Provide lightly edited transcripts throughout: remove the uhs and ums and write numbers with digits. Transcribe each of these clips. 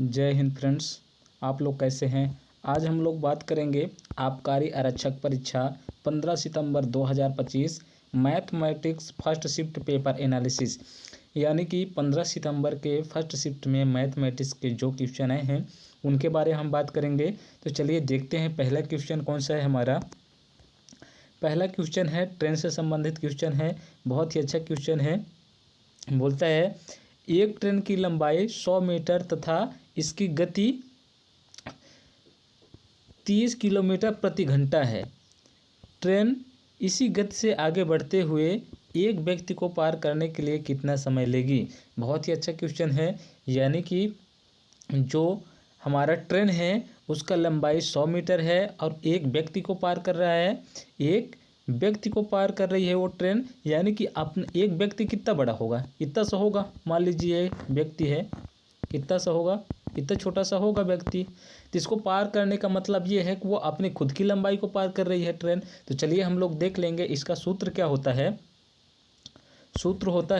जय हिंद फ्रेंड्स, आप लोग कैसे हैं। आज हम लोग बात करेंगे आबकारी आरक्षक परीक्षा 15 सितंबर 2025 mathematics first shift paper analysis, यानी कि 15 सितंबर के फर्स्ट शिफ्ट में मैथमेटिक्स के जो क्वेश्चन आए हैं उनके बारे में हम बात करेंगे। तो चलिए देखते हैं पहला क्वेश्चन कौन सा है हमारा। पहला क्वेश्चन है ट्रेन से संबंधित क्वेश्चन है, बहुत ही अच्छा क्वेश्चन है। बोलता है एक ट्रेन की लंबाई 100 मीटर तथा इसकी गति 30 किलोमीटर प्रति घंटा है। ट्रेन इसी गति से आगे बढ़ते हुए एक व्यक्ति को पार करने के लिए कितना समय लेगी। बहुत ही अच्छा क्वेश्चन है, यानी कि जो हमारा ट्रेन है उसका लंबाई 100 मीटर है और एक व्यक्ति को पार कर रहा है। एक व्यक्ति को पार कर रही है वो ट्रेन, यानी कि अपना एक व्यक्ति कितना बड़ा होगा, इतना सा होगा। मान लीजिए व्यक्ति है, कितना सा होगा, इतना छोटा सा होगा व्यक्ति। तो इसको पार करने का मतलब ये है कि वो अपनी खुद की लंबाई को पार कर रही है ट्रेन। तो चलिए हम लोग देख लेंगे इसका सूत्र क्या होता है। सूत्र होता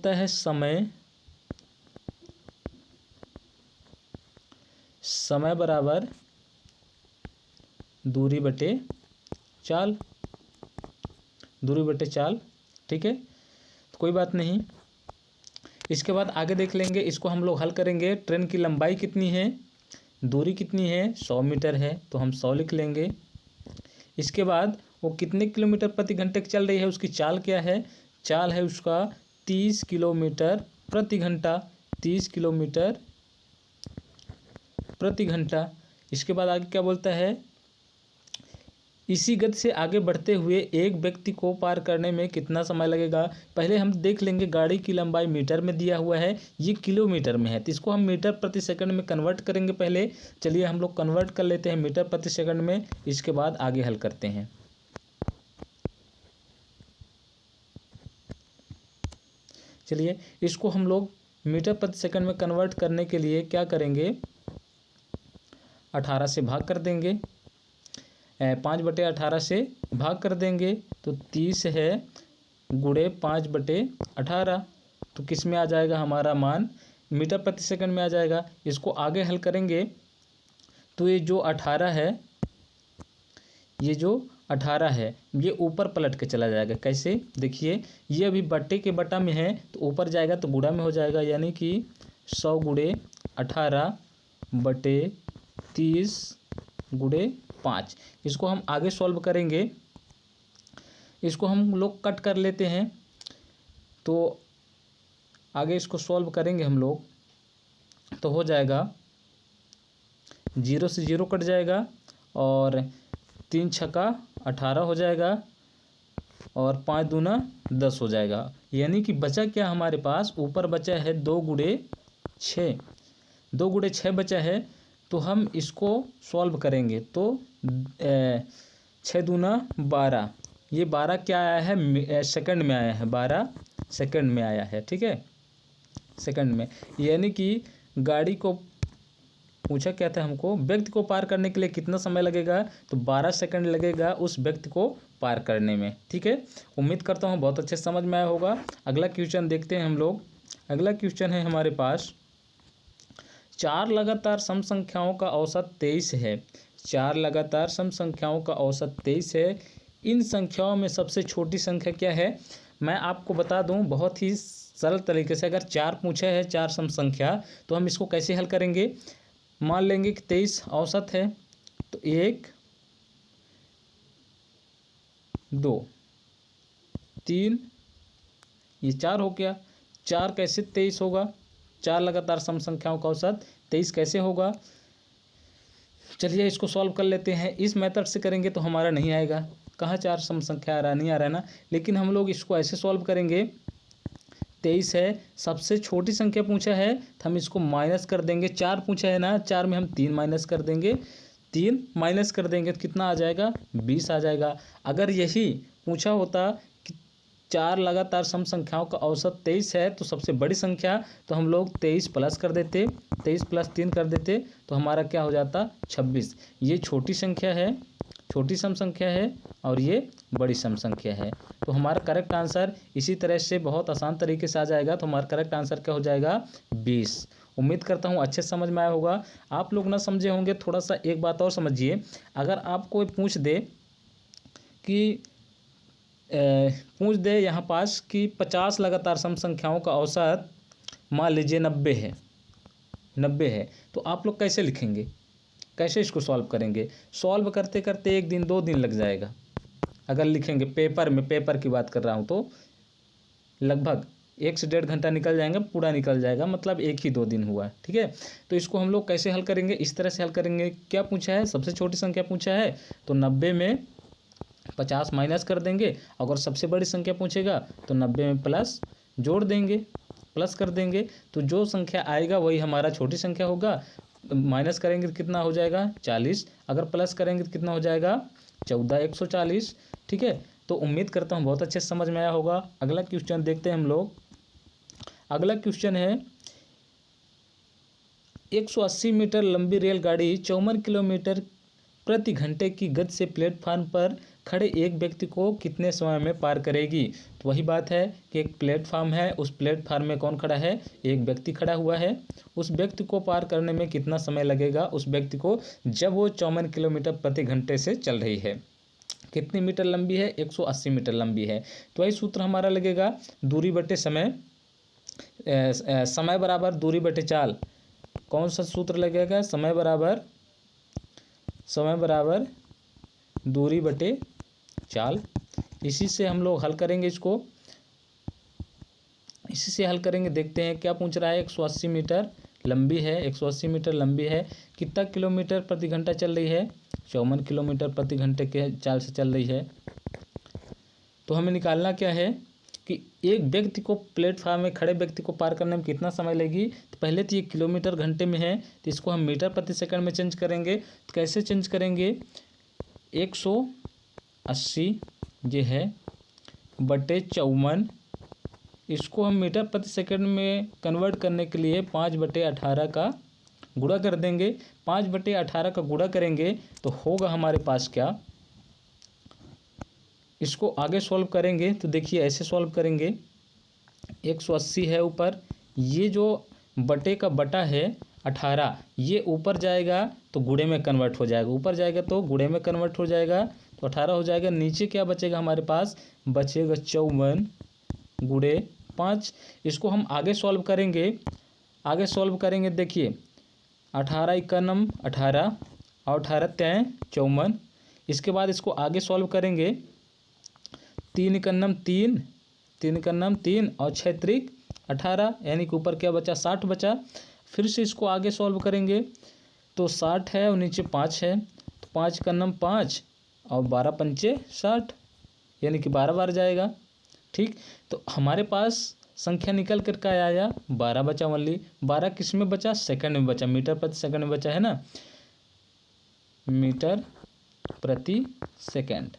है समय बराबर दूरी बटे चाल, ठीक है। तो कोई बात नहीं, इसके बाद आगे देख लेंगे। इसको हम लोग हल करेंगे। ट्रेन की लंबाई कितनी है, दूरी कितनी है, 100 मीटर है, तो हम 100 लिख लेंगे। इसके बाद वो कितने किलोमीटर प्रति घंटे चल रही है, उसकी चाल क्या है, चाल है उसका 30 किलोमीटर प्रति घंटा, 30 किलोमीटर प्रति घंटा। इसके बाद आगे क्या बोलता है, इसी गति से आगे बढ़ते हुए एक व्यक्ति को पार करने में कितना समय लगेगा। पहले हम देख लेंगे गाड़ी की लंबाई मीटर में दिया हुआ है, ये किलोमीटर में है, तो इसको हम मीटर प्रति सेकंड में कन्वर्ट करेंगे। पहले चलिए हम लोग कन्वर्ट कर लेते हैं मीटर प्रति सेकंड में, इसके बाद आगे हल करते हैं। चलिए इसको हम लोग मीटर प्रति सेकंड में कन्वर्ट करने के लिए क्या करेंगे, 18 से भाग कर देंगे, 5/18 से भाग कर देंगे, तो 30 है गुणे 5/18, तो किस में आ जाएगा हमारा मान, मीटर प्रति सेकंड में आ जाएगा। इसको आगे हल करेंगे तो ये जो 18 है ये ऊपर पलट के चला जाएगा। कैसे, देखिए ये अभी बट्टे के बटा में है तो ऊपर जाएगा तो गुणा में हो जाएगा, यानी कि 100 गुणे 18 बटे 30 गुणे 5। इसको हम आगे सॉल्व करेंगे, इसको हम लोग कट कर लेते हैं। तो आगे इसको सॉल्व करेंगे हम लोग तो हो जाएगा 0 से 0 कट जाएगा और 3 छक्का 18 हो जाएगा और 5 दूना 10 हो जाएगा। यानी कि बचा क्या हमारे पास, ऊपर बचा है 2 गुणे 6, 2 गुणे 6 बचा है। तो हम इसको सॉल्व करेंगे तो 6 दूना 12, ये 12 क्या आया है, सेकंड में आया है, 12 सेकंड में आया है, ठीक है, सेकंड में। यानी कि गाड़ी को पूछा क्या था हमको, व्यक्ति को पार करने के लिए कितना समय लगेगा, तो 12 सेकंड लगेगा उस व्यक्ति को पार करने में, ठीक है। उम्मीद करता हूँ बहुत अच्छे समझ में आया होगा। अगला क्वेश्चन देखते हैं हम लोग। अगला क्वेश्चन है हमारे पास, 4 लगातार सम संख्याओं का औसत 23 है। 4 लगातार सम संख्याओं का औसत 23 है। इन संख्याओं में सबसे छोटी संख्या क्या है। मैं आपको बता दूं बहुत ही सरल तरीके से, अगर 4 पूछा है, 4 सम संख्या, तो हम इसको कैसे हल करेंगे। मान लेंगे कि 23 औसत है, तो 1 2 3 ये 4 हो गया। 4 कैसे 23 होगा, 4 लगातार सम संख्याओं का औसत 23 कैसे होगा। चलिए इसको सॉल्व कर लेते हैं। इस मेथड से करेंगे तो हमारा नहीं आएगा, कहाँ 4 सम संख्या आ रहा, नहीं आ रहा है ना। लेकिन हम लोग इसको ऐसे सॉल्व करेंगे, 23 है, सबसे छोटी संख्या पूछा है तो हम इसको माइनस कर देंगे। 4 पूछा है ना, 4 में हम 3 माइनस कर देंगे, 3 माइनस कर देंगे तो कितना आ जाएगा, 20 आ जाएगा। अगर यही पूछा होता कि 4 लगातार सम संख्याओं का औसत 23 है तो सबसे बड़ी संख्या, तो हम लोग 23 प्लस कर देते, 23 + 3 कर देते, तो हमारा क्या हो जाता, 26। ये छोटी संख्या है, छोटी सम संख्या है और ये बड़ी सम संख्या है। तो हमारा करेक्ट आंसर इसी तरह से बहुत आसान तरीके से आ जाएगा। तो हमारा करेक्ट आंसर क्या हो जाएगा? 20। उम्मीद करता हूँ अच्छे से समझ में आया होगा। आप लोग ना समझे होंगे, थोड़ा सा एक बात और समझिए। अगर आप कोई पूछ दे कि यहाँ पास कि 50 लगातार सम संख्याओं का औसत मान लीजिए 90 है, 90 है, तो आप लोग कैसे लिखेंगे, कैसे इसको सॉल्व करेंगे? सॉल्व करते करते 1 दिन 2 दिन लग जाएगा। अगर लिखेंगे पेपर में, पेपर की बात कर रहा हूँ, तो लगभग 1 से 1.5 घंटा निकल जाएगा, पूरा निकल जाएगा, मतलब 1 ही 2 दिन हुआ। ठीक है, तो इसको हम लोग कैसे हल करेंगे? इस तरह से हल करेंगे। क्या पूछा है? सबसे छोटी संख्या पूछा है, तो 90 में 50 माइनस कर देंगे। अगर सबसे बड़ी संख्या पूछेगा तो 90 में प्लस जोड़ देंगे, प्लस कर देंगे। तो जो संख्या आएगा वही हमारा छोटी संख्या होगा। माइनस करेंगे तो कितना हो जाएगा? 40। अगर प्लस करेंगे तो कितना हो जाएगा? 14, 140। ठीक है, तो उम्मीद करता हूँ बहुत अच्छे से समझ में आया होगा। अगला क्वेश्चन देखते हैं हम लोग। अगला क्वेश्चन है, 180 मीटर लंबी रेलगाड़ी 54 किलोमीटर प्रति घंटे की गति से प्लेटफार्म पर खड़े एक व्यक्ति को कितने समय में पार करेगी? तो वही बात है कि एक प्लेटफार्म है, उस प्लेटफार्म में कौन खड़ा है? एक व्यक्ति खड़ा हुआ है। उस व्यक्ति को पार करने में कितना समय लगेगा उस व्यक्ति को, जब वो 54 किलोमीटर प्रति घंटे से चल रही है? कितनी मीटर लंबी है? 180 मीटर लंबी है। तो वही सूत्र हमारा लगेगा, दूरी बटे समय, समय बराबर दूरी बटे चाल। कौन सा सूत्र लगेगा? समय बराबर दूरी बटे चाल। इसी से हम लोग हल करेंगे इसको, इसी से हल करेंगे। देखते हैं क्या पूछ रहा है। 180 मीटर लंबी है, 180 मीटर लंबी है, कितना किलोमीटर प्रति घंटा चल रही है? 54 किलोमीटर प्रति घंटे के चाल से चल रही है। तो हमें निकालना क्या है कि एक व्यक्ति को, प्लेटफार्म में खड़े व्यक्ति को पार करने में कितना समय लगेगी? तो पहले तो ये किलोमीटर घंटे में है, तो इसको हम मीटर प्रति सेकंड में चेंज करेंगे। तो कैसे चेंज करेंगे? 180 ये है बटे 54, इसको हम मीटर प्रति सेकंड में कन्वर्ट करने के लिए 5/18 का गुणा कर देंगे। 5/18 का गुणा करेंगे तो होगा हमारे पास क्या? इसको आगे सॉल्व करेंगे तो देखिए ऐसे सॉल्व करेंगे। 180 है ऊपर, ये जो बटे का बटा है 18, ये ऊपर जाएगा तो गुणे में कन्वर्ट हो जाएगा, ऊपर जाएगा तो गुणे में कन्वर्ट हो जाएगा, तो 18 हो जाएगा। नीचे क्या बचेगा हमारे पास? बचेगा 54 गुणे 5। इसको हम आगे सॉल्व करेंगे, आगे सॉल्व करेंगे। देखिए 18 इक्यानम 18 और 18 तें 54। इसके बाद इसको आगे सॉल्व करेंगे। 3 इक्यानम 3, 3 इक्यानम 3 और 6 त्रिक 18, यानी कि ऊपर क्या बचा? 60 बचा। फिर से इसको आगे सॉल्व करेंगे तो 60 है और नीचे 5 है, तो 5 इक्यानम 5 और 12 पंचे 60, यानी कि 12 बार जाएगा। ठीक, तो हमारे पास संख्या निकल कर क्या आया? 12 बचा ओनली। 12 किस में बचा? सेकंड में बचा, मीटर प्रति सेकंड में बचा है ना, मीटर प्रति सेकंड।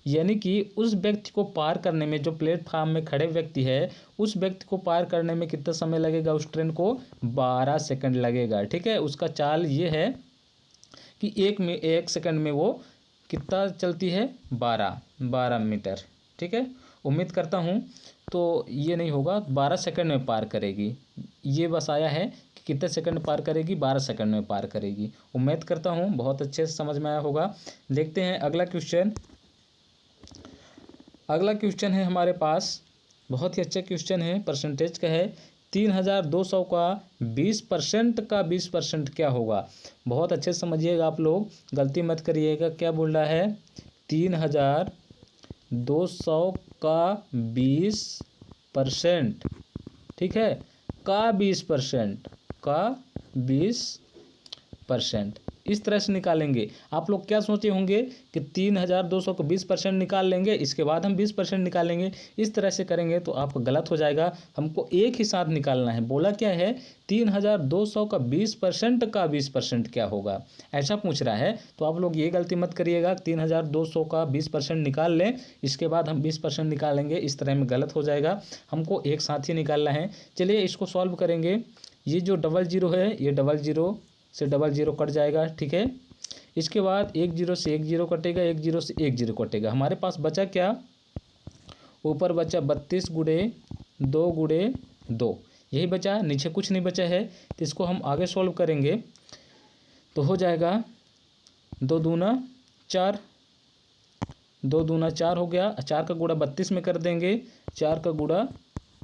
यानी कि उस व्यक्ति को पार करने में, जो प्लेटफार्म में खड़े व्यक्ति है, उस व्यक्ति को पार करने में कितना समय लगेगा? उस ट्रेन को 12 सेकंड लगेगा। ठीक है, उसका चाल ये है कि 1 सेकंड में वो कितना चलती है? 12 मीटर। ठीक है, उम्मीद करता हूँ तो ये नहीं होगा, 12 सेकंड में पार करेगी। ये बस आया है कि कितने सेकंड में पार करेगी? 12 सेकंड में पार करेगी। उम्मीद करता हूँ बहुत अच्छे से समझ में आया होगा। देखते हैं अगला क्वेश्चन। अगला क्वेश्चन है हमारे पास, बहुत ही अच्छा क्वेश्चन है, परसेंटेज का है। 3200 का 20% का 20% क्या होगा? बहुत अच्छे से समझिएगा आप लोग, गलती मत करिएगा। क्या बोल रहा है? 3200 का 20%, ठीक है, का 20%, का 20%, इस तरह से निकालेंगे। आप लोग क्या सोचे होंगे कि 3200 को 20% निकाल लेंगे, इसके बाद हम 20% निकालेंगे। इस तरह से करेंगे तो आपको गलत हो जाएगा। हमको एक ही साथ निकालना है। बोला क्या है? 3200 का 20% का 20% क्या होगा, ऐसा पूछ रहा है। तो आप लोग ये गलती मत करिएगा, 3200 का 20% निकाल लें, इसके बाद हम 20% निकालेंगे, इस तरह में गलत हो जाएगा। हमको एक साथ ही निकालना है। चलिए इसको सॉल्व करेंगे। ये जो 00 है, ये 00 से 00 कट जाएगा। ठीक है, इसके बाद 1 0 से 1 0 कटेगा, 1 0 से 1 0 कटेगा। हमारे पास बचा क्या, ऊपर बचा 32 गुणे 2 गुणे 2, यही बचा, नीचे कुछ नहीं बचा है। तो इसको हम आगे सॉल्व करेंगे तो हो जाएगा 2 दूना 4, 2 दूना 4 हो गया। 4 का गुणा 32 में कर देंगे, 4 का गुणा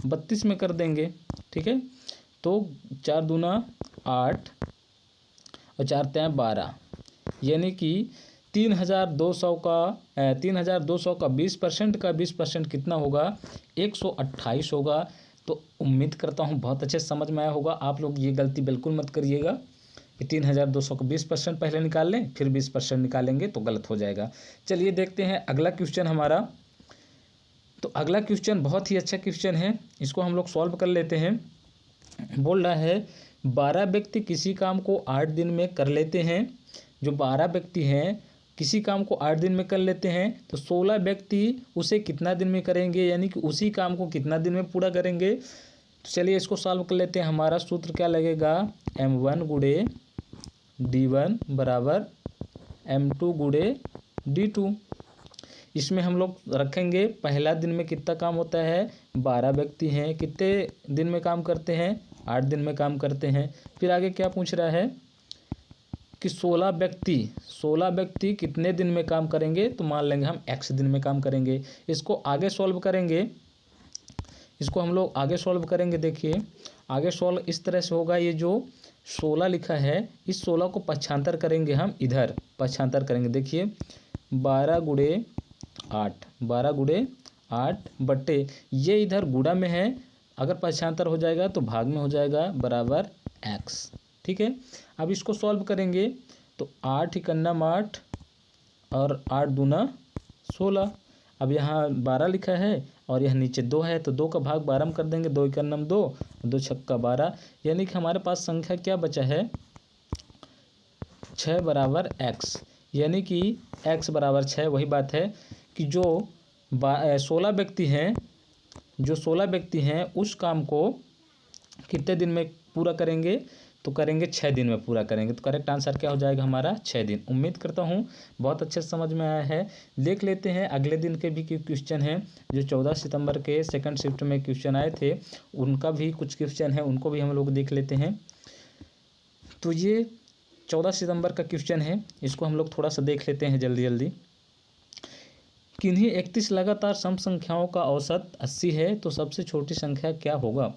32 में कर देंगे, ठीक है। तो 4 दूना 8 और 4 3 12, यानी कि 3200 का 20% कितना होगा, 128 होगा। तो उम्मीद करता हूँ बहुत अच्छे समझ में आया होगा। आप लोग ये गलती बिल्कुल मत करिएगा कि 3200 का 20% पहले निकाल लें फिर 20% निकालेंगे तो गलत हो जाएगा। चलिए देखते हैं अगला क्वेश्चन हमारा। तो अगला क्वेश्चन बहुत ही अच्छा क्वेश्चन है, इसको हम लोग सॉल्व कर लेते हैं। बोल रहा है 12 व्यक्ति किसी काम को 8 दिन में कर लेते हैं। जो 12 व्यक्ति हैं किसी काम को 8 दिन में कर लेते हैं, तो 16 व्यक्ति उसे कितना दिन में करेंगे, यानी कि उसी काम को कितना दिन में पूरा करेंगे। तो चलिए इसको सॉल्व कर लेते हैं। हमारा सूत्र क्या लगेगा, M1 गुणे D1 बराबर M2 गुणे D2। इसमें हम लोग रखेंगे पहला दिन में कितना काम होता है, 12 व्यक्ति हैं, कितने दिन में काम करते हैं, 8 दिन में काम करते हैं। फिर आगे क्या पूछ रहा है कि 16 व्यक्ति कितने दिन में काम करेंगे, तो मान लेंगे हम x दिन में काम करेंगे। इसको आगे सॉल्व करेंगे, इसको हम लोग आगे सॉल्व करेंगे। देखिए आगे सॉल्व इस तरह से होगा, ये जो 16 लिखा है इस 16 को पक्षांतर करेंगे, हम इधर पक्षांतर करेंगे। देखिए 12 गुणे 8 बट्टे, ये इधर गुणा में है, अगर पक्षांतर हो जाएगा तो भाग में हो जाएगा, बराबर x, ठीक है। अब इसको सॉल्व करेंगे तो 8 एकन्नम 8 और 8 दूना 16। अब यहाँ 12 लिखा है और यहाँ नीचे 2 है, तो 2 का भाग 12 में कर देंगे, 2 एकन्नम 2, 2 छक्का 12, यानी कि हमारे पास संख्या क्या बचा है, 6 बराबर x, यानी कि x बराबर 6। वही बात है कि जो 16 व्यक्ति हैं उस काम को कितने दिन में पूरा करेंगे, तो करेंगे 6 दिन में पूरा करेंगे। तो करेक्ट आंसर क्या हो जाएगा हमारा, 6 दिन। उम्मीद करता हूँ बहुत अच्छे से समझ में आया है। देख लेते हैं अगले दिन के भी क्वेश्चन हैं, जो 14 सितंबर के सेकंड शिफ्ट में क्वेश्चन आए थे, उनका भी कुछ क्वेश्चन है, उनको भी हम लोग देख लेते हैं। तो ये 14 सितंबर का क्वेश्चन है, इसको हम लोग थोड़ा सा देख लेते हैं जल्दी जल्दी। किन्हीं 31 लगातार सम संख्याओं का औसत 80 है, तो सबसे छोटी संख्या क्या होगा,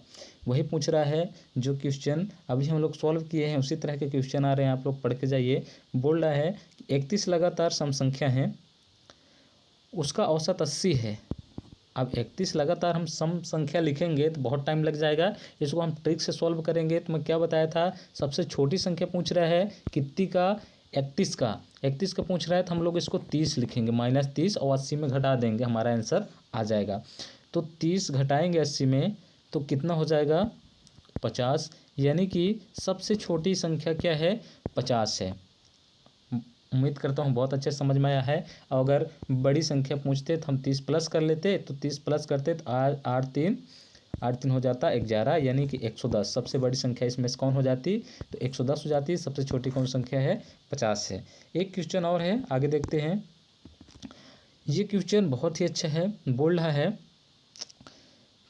वही पूछ रहा है। जो क्वेश्चन अभी हम लोग सॉल्व किए हैं उसी तरह के क्वेश्चन आ रहे हैं, आप लोग पढ़ के जाइए। बोल रहा है 31 लगातार सम संख्या है, उसका औसत 80 है। अब 31 लगातार हम सम संख्या लिखेंगे तो बहुत टाइम लग जाएगा, इसको हम ट्रिक से सॉल्व करेंगे। तो मैं क्या बताया था, सबसे छोटी संख्या पूछ रहा है कितनी का, 31 का पूछ रहा है, तो हम लोग इसको 30 लिखेंगे, -30 और 80 में घटा देंगे, हमारा आंसर आ जाएगा। तो 30 घटाएंगे 80 में तो कितना हो जाएगा, 50, यानी कि सबसे छोटी संख्या क्या है, 50 है। उम्मीद करता हूँ बहुत अच्छे समझ में आया है। अगर बड़ी संख्या पूछते तो हम 30 प्लस कर लेते, तो 30 प्लस करते तो 8 3 हो जाता 11, यानी कि 110 सबसे बड़ी संख्या इसमें से कौन हो जाती, तो 110 हो जाती। सबसे छोटी कौन संख्या है, 50 है। एक क्वेश्चन और है, आगे देखते हैं। ये क्वेश्चन बहुत ही अच्छा है। बोल रहा है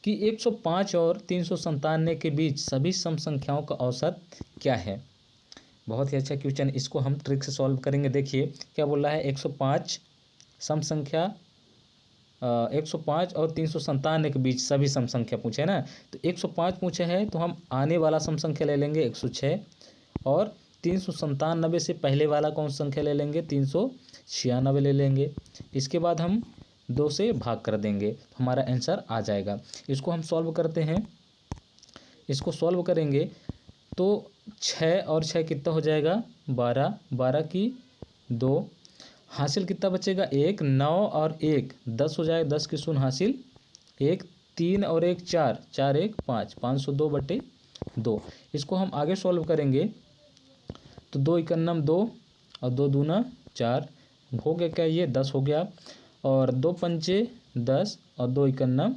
कि 105 और 397 के बीच सभी सम संख्याओं का औसत क्या है। बहुत ही अच्छा क्वेश्चन, इसको हम ट्रिक से सॉल्व करेंगे। देखिए क्या बोल रहा है, 105 सम संख्या 105 और 397 के बीच सभी सम संख्या पूछे है ना। तो 105 पूछे है तो हम आने वाला सम संख्या ले लेंगे 106, और 397 से पहले वाला कौन सा संख्या ले लेंगे, 396 ले लेंगे। इसके बाद हम 2 से भाग कर देंगे, तो हमारा आंसर आ जाएगा। इसको हम सॉल्व करते हैं, इसको सॉल्व करेंगे तो 6 और 6 कितना हो जाएगा, 12, 12 की 2, हासिल कितना बचेगा, 1, 9 और 1 10 हो जाएगा, 10 की 0 हासिल 1, 3 और 1 4, 4 1 5, 502/2। इसको हम आगे सॉल्व करेंगे तो 2 एकन्नम 2 और 2 दूना 4 हो गया, क्या ये 10 हो गया, और 2 पंचे 10 और 2 एकन्नम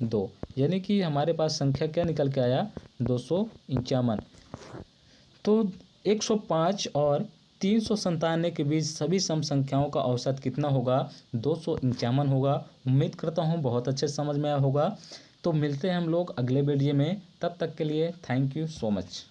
2, यानी कि हमारे पास संख्या क्या निकल के आया, 251। तो 105 और 397 के बीच सभी सम संख्याओं का औसत कितना होगा? 251 होगा। उम्मीद करता हूँ बहुत अच्छे समझ में आया होगा। तो मिलते हैं हम लोग अगले वीडियो में, तब तक के लिए थैंक यू सो मच।